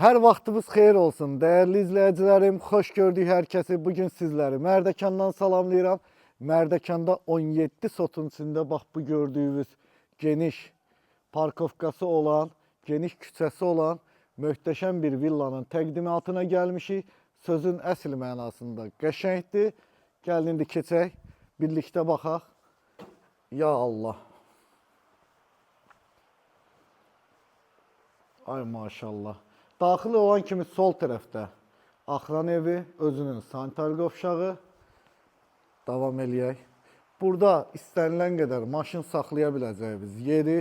Hər vaxtınız xeyir olsun. Dəyərli izləyicilərim, xoş gördük hər kəsi. Bugün sizləri Mərdəkandan salamlayıram. Mərdəkanda 17 sotun içində bax bu gördüyünüz geniş parkovkası olan, geniş küçəsi olan möhtəşəm bir villanın təqdimatına gəlmişik. Sözün əsl mənasında qəşəngdir. Gəlin indi keçək, birlikdə baxaq. Ya Allah. Ay maşallah. Daxil olan kimi sol tərəfdə axran evi, özünün sanitar qovşağı. Davam eləyək. Burada istənilən qədər maşın saxlaya biləcəyimiz yeri.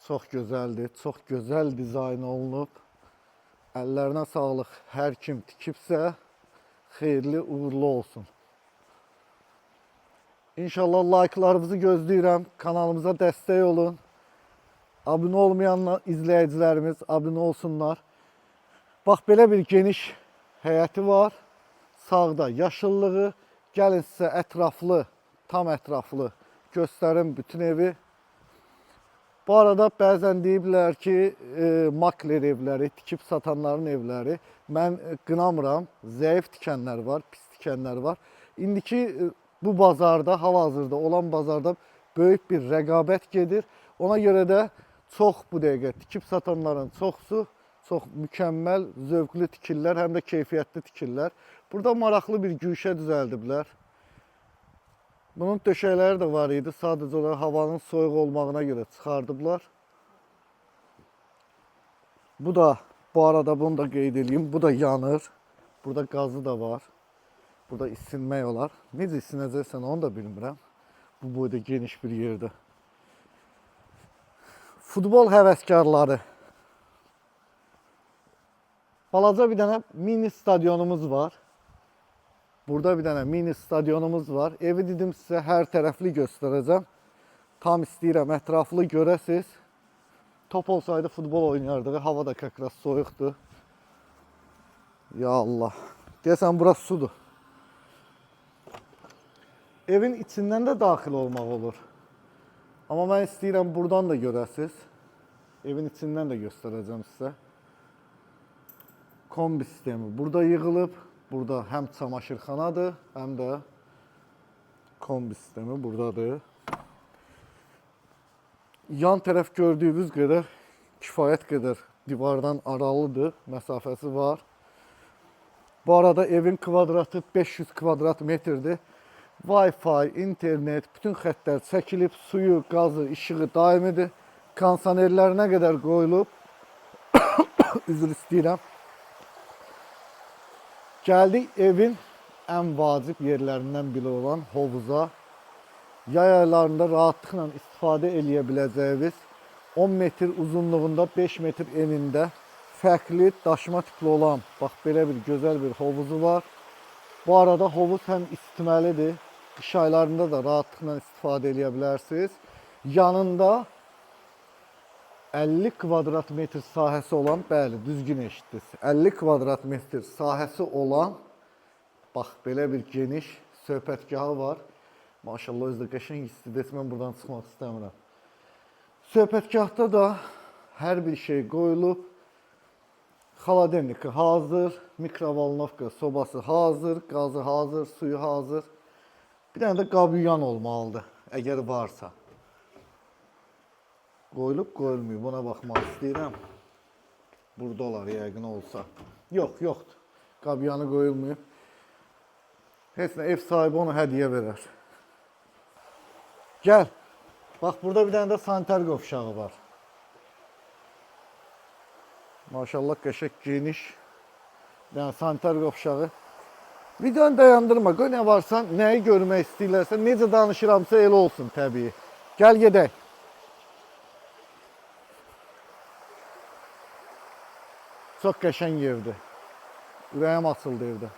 Çox gözəldir, çox gözəl dizayn olunub. Əllərinə sağlıq, hər kim tikibsə, xeyirli, uğurlu olsun. İnşallah like'larınızı gözləyirəm. Kanalımıza dəstək olun. Abunə olmayan izləyicilərimiz abunə olsunlar. Bax, belə bir geniş həyəti var. Sağda yaşıllığı. Gəlin sizə ətraflı, tam ətraflı göstərim bütün evi. Bu arada bəzən deyiblər ki, makler evləri, tikib satanların evləri. Mən qınamıram. Zəif tikənlər var, pis tikənlər var. İndiki bu bazarda, hal-hazırda olan bazarda böyük bir rəqabət gedir. Ona görə də çox bu dəqiqə tikib satanların çoxsu, çox mükəmməl, zövqlü tikirlər, həm də keyfiyyətli tikirlər. Burada maraqlı bir güşə düzəldiblər. Bunun döşəkləri də var idi. Sadəcə olaraq havanın soyuq olmağına görə çıxardıblar. Bu da, bu arada bunu da qeyd edeyim, bu da yanır. Burada qazı da var. Burada isinmək olar. Necə isinəcəksən onu da bilmirəm. Bu boyda geniş bir yerdə. Futbol həvəskarları. Balaca bir dənə mini stadionumuz var. Burada bir dənə mini stadionumuz var. Evi dedim sizə hər tərəfli göstərəcəm. Tam istəyirəm ətraflı görəsiz. Top olsaydı futbol oynayardıq. Hava da kakras soyuqdur. Ya Allah. Deyəsən burası sudur. Evin içindən də daxil olmaq olur. Amma mən istəyirəm buradan da görəsiz. Evin içindən də göstərəcəm sizə. Kombi sistemi burada yığılıb. Burada həm çamaşırxanadır, həm də kombi sistemi buradadır. Yan tərəf gördüyünüz qədər kifayət qədər divardan aralıdır, məsafəsi var. Bu arada evin kvadratı 500 kvadrat metrdir. Wi-Fi, internet, bütün xəttlər çəkilib, suyu, qazı, işığı daimidir. Kondisionerlərinə qədər qoyulub. Üzr istəyirəm. Gəldik evin ən vacib yerlərindən biri olan hovuza. Yay aylarında rahatlıqla istifadə eləyə biləcəyiniz 10 metr uzunluğunda, 5 metr enində fərqli daşıma tipli olan, bax belə bir gözəl bir hovuzu var. Bu arada hovuz həm isitməlidir. Qış aylarında da rahatlıqla istifadə eləyə bilərsiniz. Yanında 50 kvadrat metr sahəsi olan, bəli, düzgün eşitdiniz. 50 kvadrat metr sahəsi olan, bax, belə bir geniş söhbətgahı var. Maşallah, özdə qəşəng istidir. Mən buradan çıxmaq istəmirəm. Söhbətgahda da hər bir şey qoyulub. Xaladelniki hazır, mikrovolnovka sobası hazır, qazı hazır, suyu hazır. Bir dənə də qabüyan olmalıdır, əgər varsa. Qoyulub, qoyulmuyor. Buna baxmaq istəyirəm. Burada olar, yəqin olsa. Yox, yoxdur. Qabüyanı qoyulmuyor. Heç nə, ev sahibi onu hədiyyə verər. Gəl. Bax, burada bir dənə də sanitar qovşağı var. Maşallah, qəşək geniş. Yəni, sanitar qovşağı. Videonu dayandırma. Qoy nə varsa, nəyi görmək istəyirlərsə, necə danışıramsa elə olsun təbii. Gəl gedək. Çox qəşəng yerdir. Ürəyim açıldı evdə.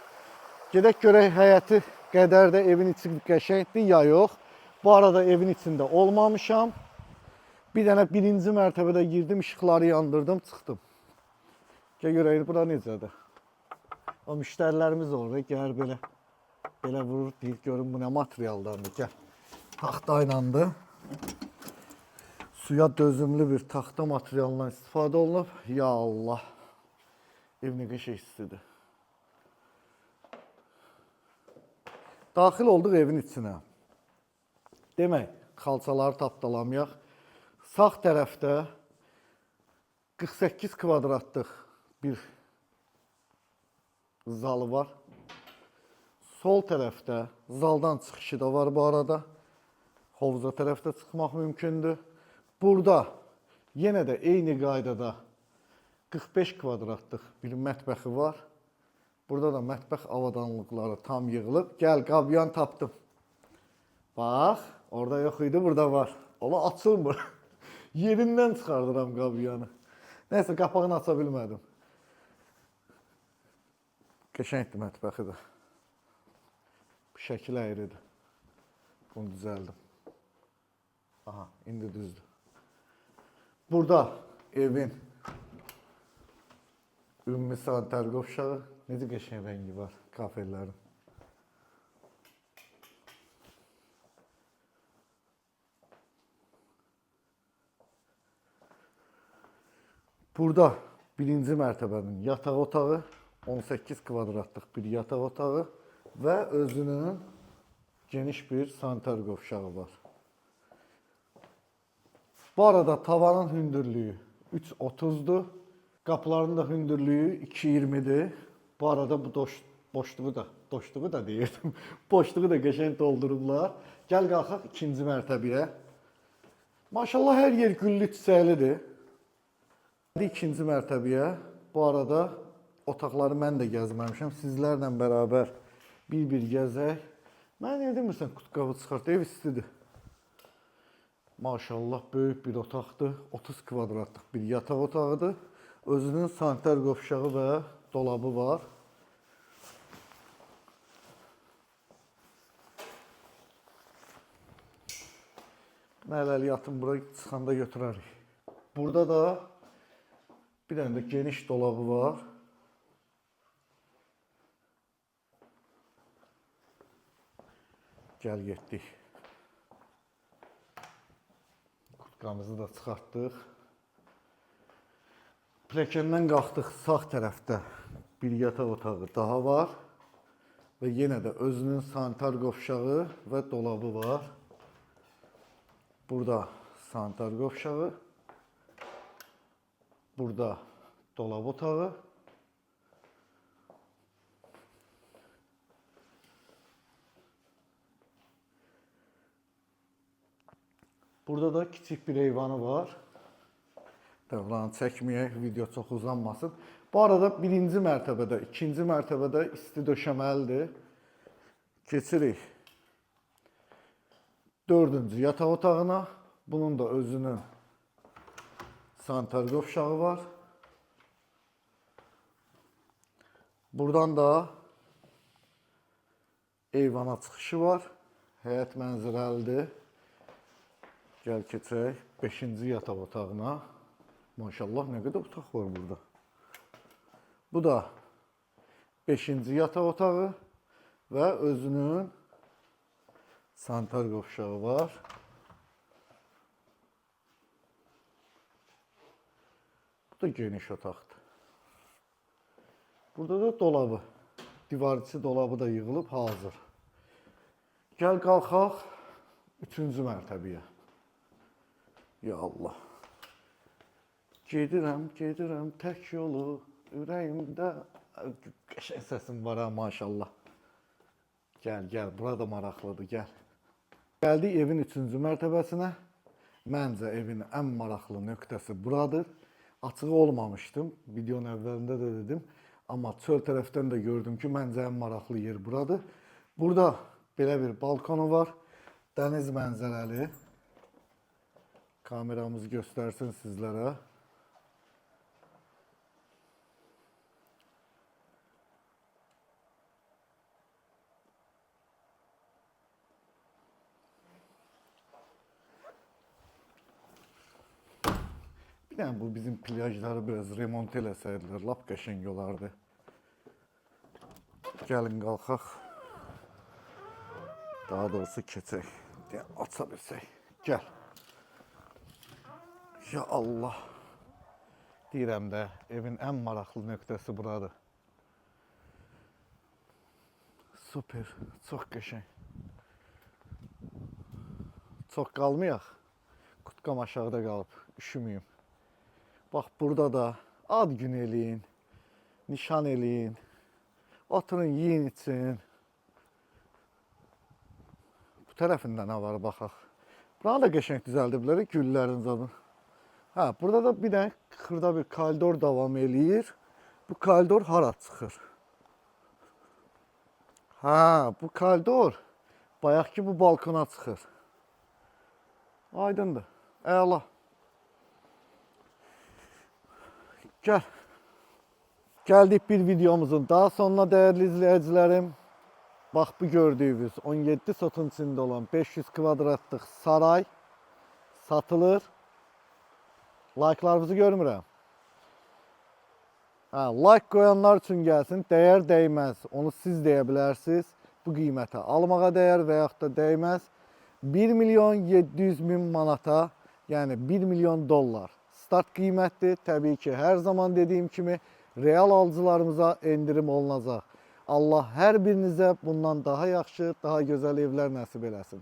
Gedək görək həyəti qədər də evin içi qəşəngdir ya yox. Bu arada evin içində olmamışam. Bir dənə birinci mərtəbədə girdim, işıqları yandırdım, çıxdım. Gəl görək, bura necədir? O müştərilərimiz olur, gəlir belə vurur, deyir, görün bu nə materialdandır, gəl. Taxta ilandı. Suya dözümlü bir taxta materialından istifadə olunub. Ya Allah. Ev nə qəşəng istidir. Daxil olduq evin içinə. Demək, xalçaları tapdalamayaq. Sağ tərəfdə 48 kvadratlıq bir zalı var. Sol tərəfdə zaldan çıxışı da var bu arada. Hovuza tərəfdə çıxmaq mümkündür. Burada yenə də eyni qaydada 45 kvadratlıq bir mətbəxi var. Burada da mətbəx avadanlıqları tam yığılıb. Gəl, qabyan tapdım. Bax, orada yox idi, burada var. Ola açılmır. Yerindən çıxardıram qabyanı. Nəysə, qapağını aça bilmədim. Qəşəngdir mətbəxi də. Bu şəkil əyridir. Bunu düzəldim. Aha, indi düzdür. Burada evin ümumi sanitar qovşağı. Necə qəşəng rəngi var kafellərin. Burada birinci mərtəbənin yataq otağı, 18 kvadratlıq bir yataq otağı və özünün geniş bir sanitar qovşağı var. Bu arada tavanın hündürlüyü 3.30'dur. Qapıların da hündürlüyü 2.20'dir. Bu arada bu boşluğu da deyirdim. Boşluğu da qəşəng doldurublar. Gəl qalxaq ikinci mərtəbəyə. Maşallah hər yer güllü çiçəklidir. İkinci mərtəbəyə. Bu arada otaqları mən də gəzməmişəm. Sizlərlə bərabər bir gəzək. Mən ne demirsən, qutqabı çıxart, ev istidir. Maşallah böyük bir otaqdır. 30 kvadratlıq bir yataq otağıdır. Özünün sanitar qovşağı və dolabı var. Nələriyatın bura çıxanda götürərik. Burada da bir dənə də geniş dolabı var. Gəl getdik. Qutqamızı da çıxartdıq. Pilləkəndən qalxdıq, sağ tərəfdə bir yataq otağı daha var. Və yenə də özünün sanitar qovşağı və dolabı var. Burada sanitar qovşağı. Burada dolab otağı. Burada da kiçik bir eyvanı var. Devranı çəkməyək, video çox uzanmasın. Bu arada birinci mərtəbədə, ikinci mərtəbədə isti döşəməlidir. Keçirik dördüncü yataq otağına. Bunun da özünün sanitar qovşağı var. Buradan da eyvana çıxışı var. Həyət mənzərəlidir. Gəl keçək 5-ci yataq otağına. Maşallah nə qədər otaq var burada. Bu da 5-ci yataq otağı və özünün sanitar qovşağı var. Bu da geniş otaqdır. Burada da dolabı, divarçı dolabı da yığılıb hazır. Gəl qalxaq 3-cü mərtəbəyə. Ya Allah. Gedirəm tək yolu, ürəyimdə qəşəng səsim var ha, maşallah. Gəl, bura da maraqlıdır, gəl. Gəldik evin 3-cü mərtəbəsinə. Məncə evin ən maraqlı nöqtəsi buradır. Açığı olmamışdım, videonun əvvəlində də dedim. Amma çöl tərəfdən də gördüm ki, məncə ən maraqlı yer buradır. Burada belə bir balkonu var, dəniz mənzərəli. Kameramızı göstərsin sizlərə. Yani bu bizim plajları biraz remont eləsəydilər, lap qəşəng olardı. Gəlin qalxaq. Daha doğrusu keçək. Aça bilsək. Gəl. Ya Allah. Deyirəm də, evin ən maraqlı nöqtəsi buradır. Super, çox qəşəng. Çox qalmayaq. Kutkam aşağıda qalıb, üşümüyüm. Bax, burada da ad gün eləyin, nişan eləyin, oturun, yiyin, için. Bu tərəfində nə var, baxaq. Buranı da qəşəng düzəldiblər, güllərin zadı. Hə, burada da bir dənə xırda bir koridor davam eləyir. Bu koridor hara çıxır? Hə, bu koridor bayaq ki bu balkona çıxır. Aydındır. Əla. Gəldik bir videomuzun daha sonuna dəyərli izləyicilərim. Bax, bu gördüyünüz 17 sotun içində olan 500 kvadratlıq saray satılır. Like'larınızı görmürəm. Like qoyanlar üçün gəlsin, dəyər dəyməz. Onu siz deyə bilərsiniz. Bu qiymətə almağa dəyər və yaxud da dəyməz. 1.700.000 manata, yəni 1 milyon dollar start qiymətdir. Təbii ki, hər zaman dediyim kimi real alıcılarımıza endirim olunacaq. Allah hər birinizə bundan daha yaxşı, daha gözəl evlər nəsib eləsin.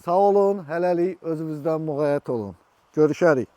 Sağ olun, hələlik özünüzdən müğayət olun. Görüşərik.